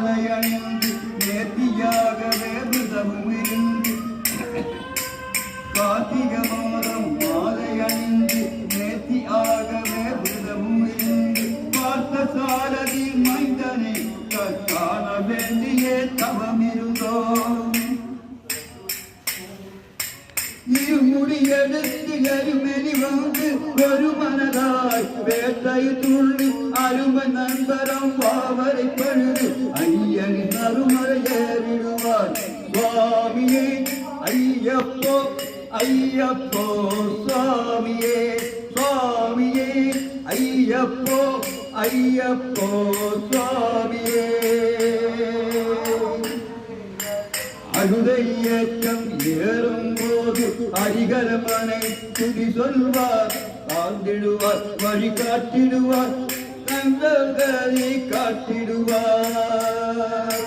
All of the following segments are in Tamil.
மாலை அணிந்து நேர்த்தியாகவே விரதமும் இருந்து கார்த்திக மாதம் மாலை அணிந்து நேர்த்தியாகவே விரதமும் இருந்து பார்த்த சாரதி மைந்தனை காண வேண்டிய தவம் இருந்தோம். இருமுடி எடுத்து எருமெலி வந்து ஒரு மனதாய் வேட்டை துள்ளி அருமை நண்பரம் பாவரை பழுது ஐயனின் அருமறை ஏறிடுவார். சுவாமியே ஐயப்போ ஐயப்போ சுவாமியே சுவாமியே ஐயப்போ ஐயப்போ சுவாமியே. அழுதை ஏற்றம் ஏறும்போது அரிகரமனை துதி சொல்வார் ஆண்டிடுவார் வழி காட்டிடுவார் நண்பர்களை காட்டிடுவார்.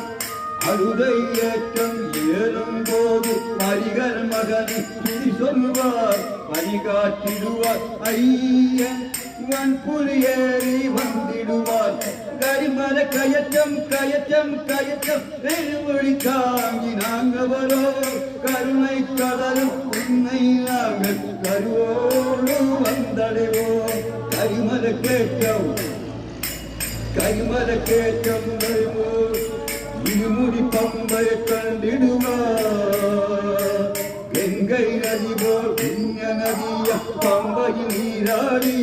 அழுதை ஏற்றம் ஏறும்போது அரிகர் மகனை துதி சொல்வார் வழி காட்டிடுவார். ஐயன் புலியேறி வந்திடுவார். கரிமர கயற்றம் கயற்றம் கயற்றம் நெருமொழி தாங்கி நாங்கவரோ கருணை கடலும் உன்னை நாங்கள் கருவோடு வந்தடைவோம். கரிமர கேட்டம் இருமுடி பம்பை கண்டிடுவார். கங்கை நதி போல் புண்ணிய நதிய பம்பையில் நீராடி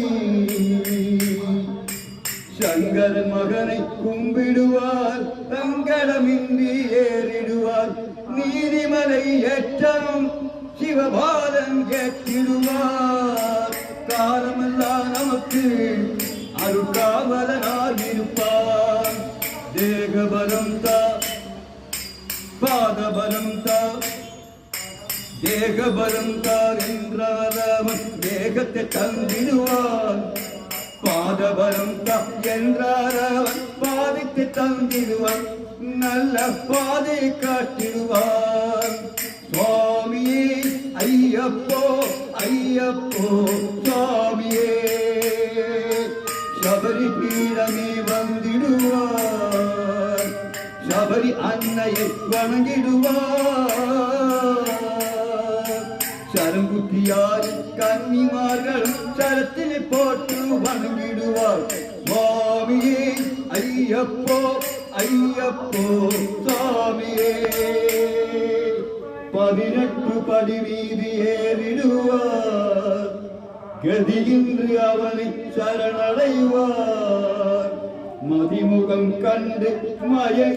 சங்கர் மகனை கும்பிடுவார். தங்கடமின்றி ஏறிடுவார். நீதிமலை ஏற்றம் சிவபாதம் கேட்டிடுவார். காலமெல்லாம் நமக்கு அருகாவலனாக இருப்பார். தேகபலம் தா பாதபலம் தா தேகபலம் தார் என்றாரவன் தேகத்தை தந்திடுவான். பாதபலம் தா என்றாரவன் பாதித்து தந்திடுவான். நல்ல பாதை காட்டிடுவான். சுவாமியே ஐயப்போ ஐயப்போ சுவாமியே. சபரி பீடமே வந்திடுவார். சபரி அன்னையை வணங்கிடுவார். சரங்குத்தியார் கன்னிமார்களும் சரத்தினை போட்டு வணங்கிடுவார். சுவாமியே ஐயப்போ ஐயப்போ சுவாமியே. 18 படி வீதி ஏறிடுவார். கதியின்றி அவனை சரணடைவார். மதிமுகம் கண்டு மய